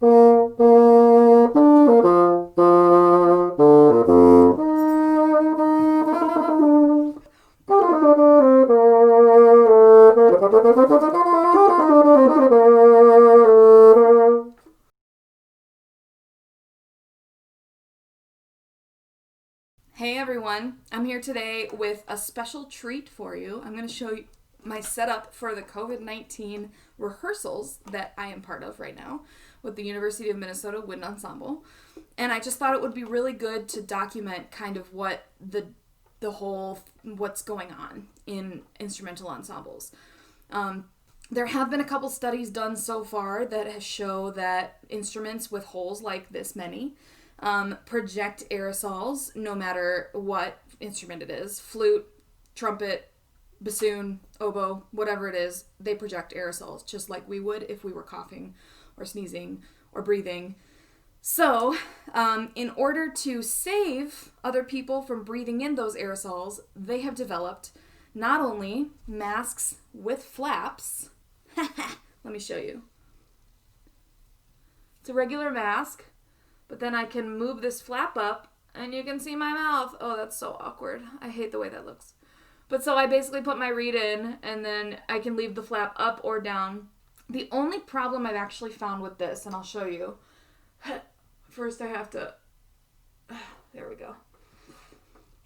Hey everyone, I'm here today with a special treat for you. I'm going to show you my setup for the COVID-19 rehearsals that I am part of right now with the University of Minnesota Wind Ensemble. And I just thought it would be really good to document kind of what what's going on in instrumental ensembles. There have been a couple studies done so far that show that instruments with holes like this many project aerosols no matter what instrument it is. Flute, trumpet, bassoon, oboe, whatever it is, they project aerosols just like we would if we were coughing or sneezing or breathing. So, in order to save other people from breathing in those aerosols, they have developed not only masks with flaps. Let me show you. It's a regular mask. But then I can move this flap up and you can see my mouth. Oh, that's so awkward. I hate the way that looks. But so I basically put my reed in and then I can leave the flap up or down. The only problem I've actually found with this, and I'll show you. First I have to, there we go.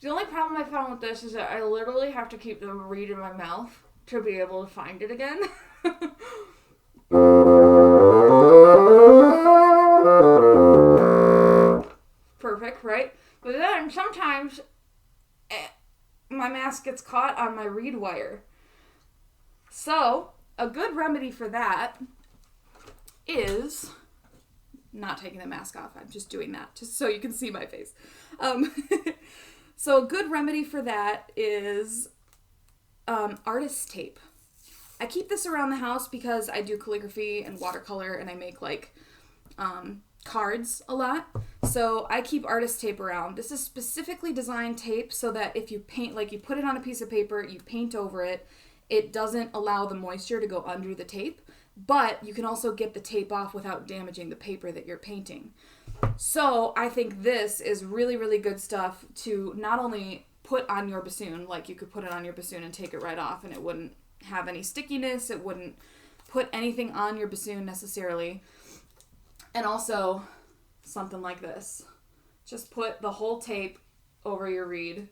The only problem I found with this is that I literally have to keep the reed in my mouth to be able to find it again. Perfect, right? But then sometimes my mask gets caught on my reed wire. So, a good remedy for that is not taking the mask off. I'm just doing that just so you can see my face. So a good remedy for that is artist tape. I keep this around the house because I do calligraphy and watercolor and I make cards a lot. So I keep artist tape around. This is specifically designed tape so that if you paint, like you put it on a piece of paper, you paint over it, it doesn't allow the moisture to go under the tape, but you can also get the tape off without damaging the paper that you're painting. So I think this is really, really good stuff to not only put on your bassoon, like you could put it on your bassoon and take it right off and it wouldn't have any stickiness, it wouldn't put anything on your bassoon necessarily. And also, something like this. Just put the whole tape over your reed.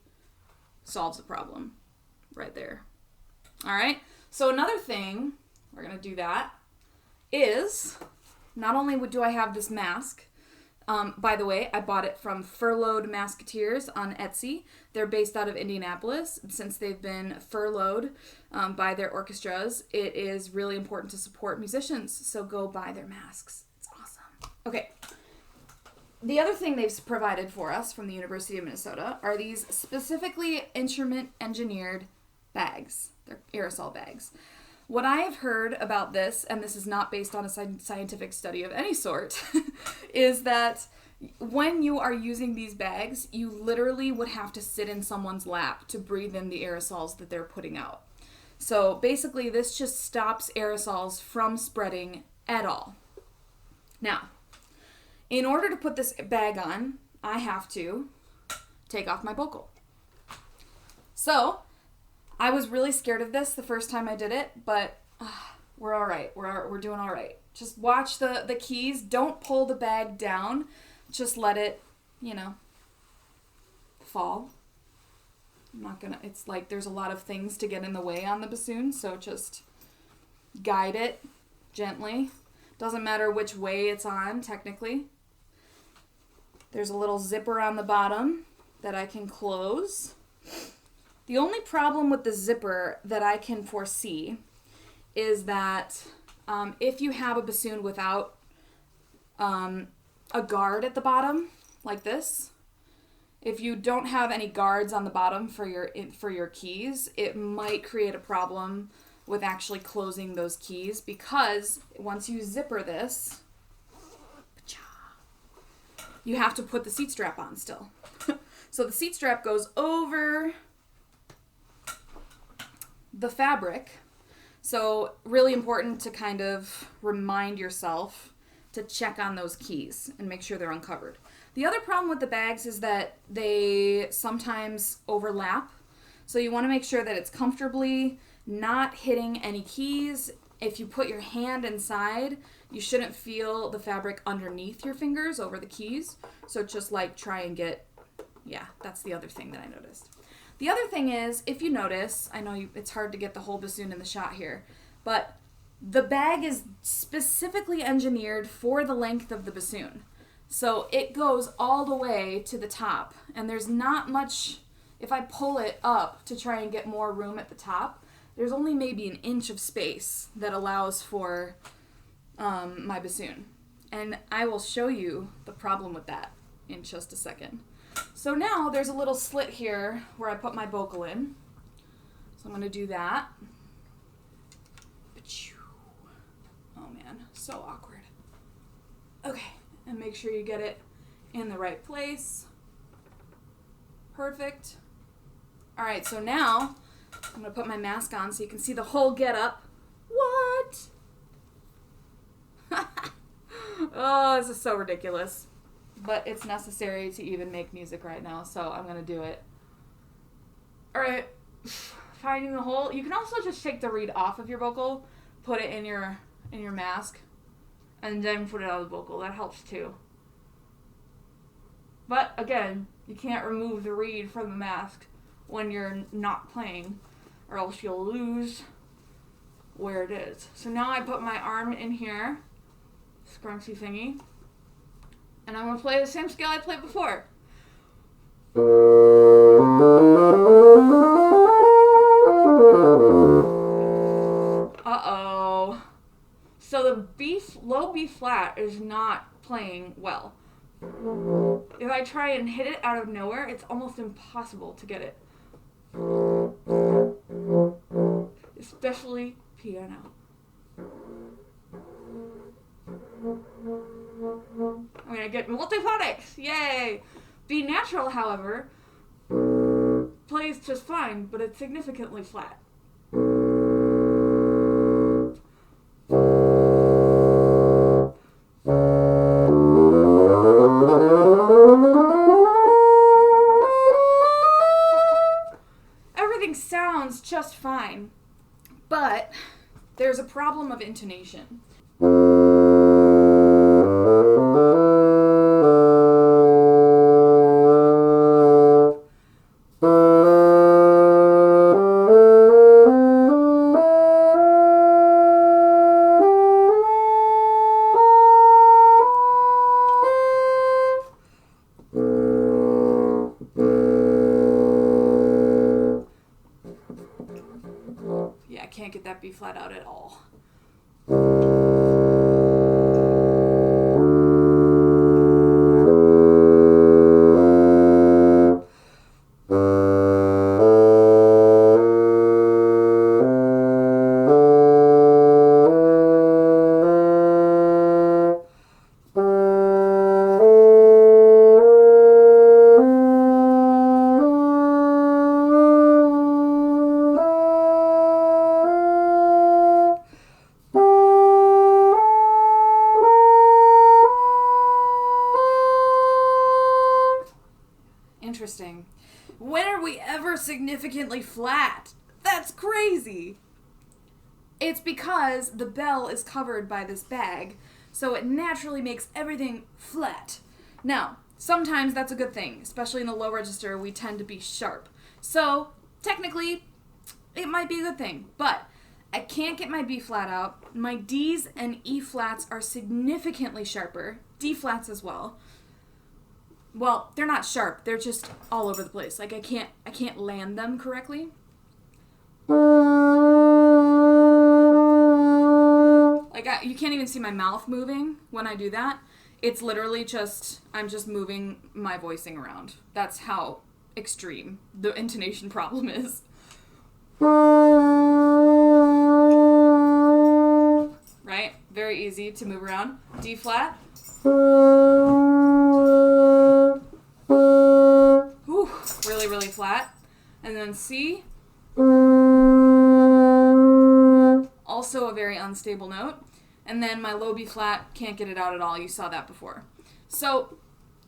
Solves the problem. Right there. Alright? So another thing, we're going to do that, is not only do I have this mask, by the way, I bought it from Furloughed Masketeers on Etsy. They're based out of Indianapolis. Since they've been furloughed by their orchestras, it is really important to support musicians. So go buy their masks. Okay, the other thing they've provided for us from the University of Minnesota are these specifically instrument-engineered bags. They're aerosol bags. What I have heard about this, and this is not based on a scientific study of any sort, is that when you are using these bags, you literally would have to sit in someone's lap to breathe in the aerosols that they're putting out. So basically, this just stops aerosols from spreading at all. Now, in order to put this bag on, I have to take off my vocal. So, I was really scared of this the first time I did it, but we're all right. We're doing all right. Just watch the keys. Don't pull the bag down. Just let it, fall. I'm not gonna, it's like there's a lot of things to get in the way on the bassoon, so just guide it gently. Doesn't matter which way it's on, technically. There's a little zipper on the bottom that I can close. The only problem with the zipper that I can foresee is that if you have a bassoon without a guard at the bottom, like this, if you don't have any guards on the bottom for your keys, it might create a problem with actually closing those keys, because once you zipper this, you have to put the seat strap on still. So the seat strap goes over the fabric. So really important to kind of remind yourself to check on those keys and make sure they're uncovered. The other problem with the bags is that they sometimes overlap. So you want to make sure that it's comfortably not hitting any keys. If you put your hand inside, you shouldn't feel the fabric underneath your fingers over the keys. So just like try and get, yeah, that's the other thing that I noticed. The other thing is, if you notice, I know it's hard to get the whole bassoon in the shot here, but the bag is specifically engineered for the length of the bassoon. So it goes all the way to the top, and there's not much, if I pull it up to try and get more room at the top, there's only maybe an inch of space that allows for my bassoon. And I will show you the problem with that in just a second. So now there's a little slit here where I put my vocal in. So I'm going to do that. Oh man, so awkward. Okay, and make sure you get it in the right place. Perfect. All right, so now I'm going to put my mask on so you can see the whole getup. What? Oh, this is so ridiculous. But it's necessary to even make music right now, so I'm going to do it. All right, finding the hole. You can also just take the reed off of your vocal, put it in your mask, and then put it on the vocal. That helps too. But again, you can't remove the reed from the mask when you're not playing, or else you'll lose where it is. So now I put my arm in here, scrunchy thingy, and I'm going to play the same scale I played before. Uh-oh. So the low B flat is not playing well. If I try and hit it out of nowhere, it's almost impossible to get it. Especially piano. I'm gonna get multiphonics! Yay! B natural, however, plays just fine, but it's significantly flat. Everything sounds just fine, but there's a problem of intonation. Yeah, I can't get that B flat out at all. Interesting. When are we ever significantly flat? That's crazy. It's because the bell is covered by this bag, so it naturally makes everything flat. Now, sometimes that's a good thing, especially in the low register, we tend to be sharp. So, technically, it might be a good thing, but I can't get my B flat out. My D's and E flats are significantly sharper, D flats as well. Well, they're not sharp. They're just all over the place. Like I can't land them correctly. Like you can't even see my mouth moving when I do that. It's literally just I'm just moving my voicing around. That's how extreme the intonation problem is. Right? Very easy to move around. D flat. Ooh, really, really flat. And then C. Also a very unstable note. and then my low B flat, can't get it out at all. You saw that before. So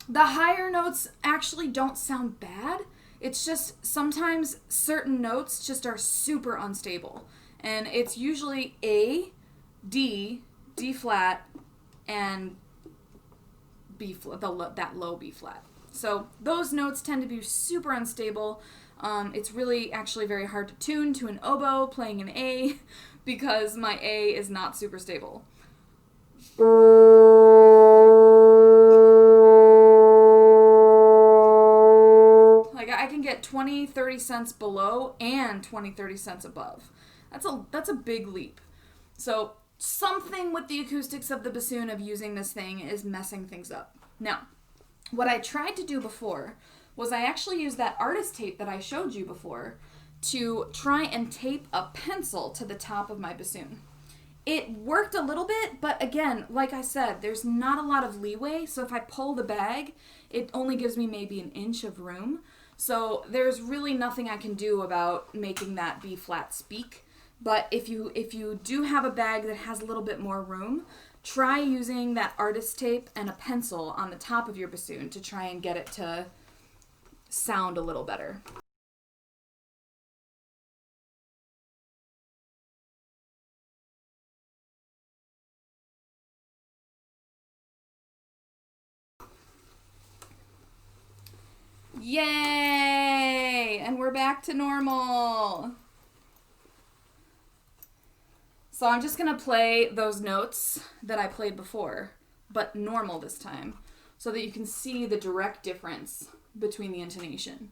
the higher notes actually don't sound bad. It's just sometimes certain notes just are super unstable. And it's usually A, D, D flat, and B flat, that low B flat. So those notes tend to be super unstable. It's really actually very hard to tune to an oboe playing an A because my A is not super stable. Like I can get 20, 30 cents below and 20, 30 cents above. That's a big leap. So something with the acoustics of the bassoon of using this thing is messing things up. Now, what I tried to do before was I actually used that artist tape that I showed you before to try and tape a pencil to the top of my bassoon. It worked a little bit, but again, like I said, there's not a lot of leeway, so if I pull the bag, it only gives me maybe an inch of room. So there's really nothing I can do about making that B flat speak. But if you do have a bag that has a little bit more room, try using that artist tape and a pencil on the top of your bassoon to try and get it to sound a little better. Yay! And we're back to normal. So I'm just going to play those notes that I played before, but normal this time, so that you can see the direct difference between the intonation.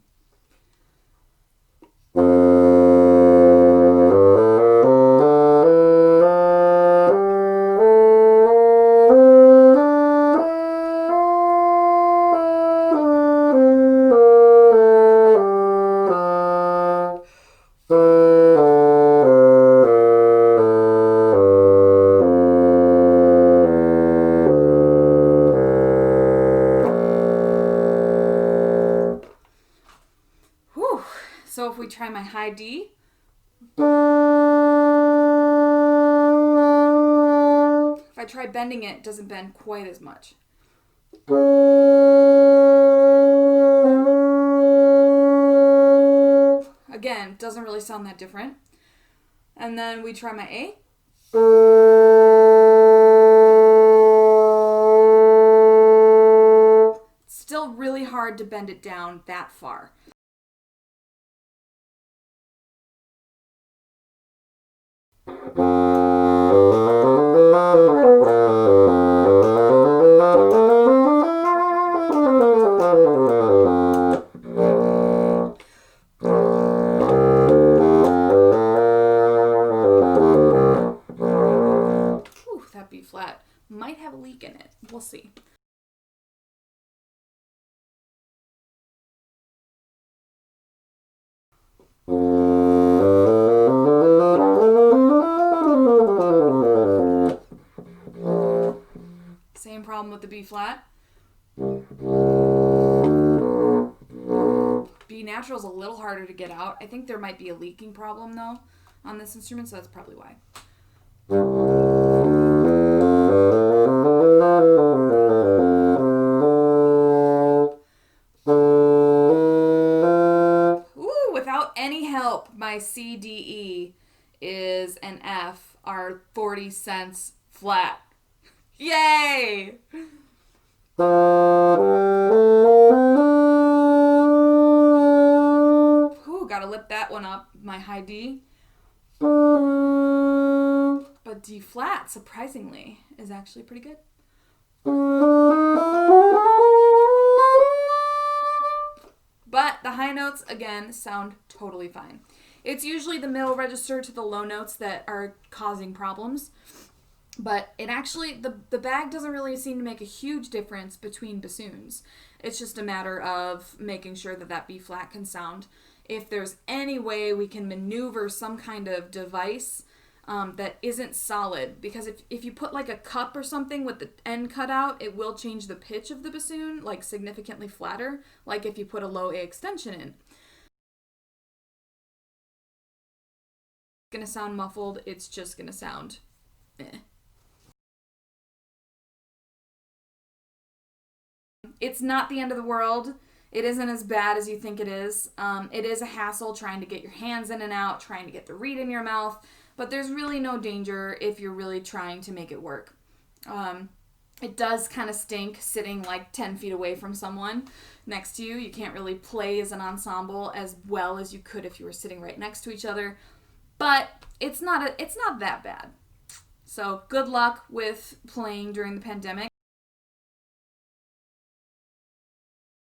So if we try my high D, if I try bending it, it doesn't bend quite as much. Again, doesn't really sound that different. And then we try my A. Still really hard to bend it down that far. Ooh, that B flat might have a leak in it. We'll see. Same problem with the B flat. B natural is a little harder to get out. I think there might be a leaking problem though on this instrument, so that's probably why. Ooh, without any help, my C, D, E is an F are 40 cents flat. Yay! Ooh, gotta lip that one up. My high D. But D flat, surprisingly, is actually pretty good. But the high notes, again, sound totally fine. It's usually the middle register to the low notes that are causing problems. But it actually, the bag doesn't really seem to make a huge difference between bassoons. It's just a matter of making sure that that B flat can sound. If there's any way we can maneuver some kind of device that isn't solid, because if you put like a cup or something with the end cut out, it will change the pitch of the bassoon, like significantly flatter, like if you put a low A extension in. It's gonna sound muffled, it's just gonna sound eh. It's not the end of the world. It isn't as bad as you think it is. It is a hassle trying to get your hands in and out, trying to get the reed in your mouth, but there's really no danger if you're really trying to make it work. It does kind of stink sitting like 10 feet away from someone next to you. You can't really play as an ensemble as well as you could if you were sitting right next to each other, but it's not that bad. So good luck with playing during the pandemic.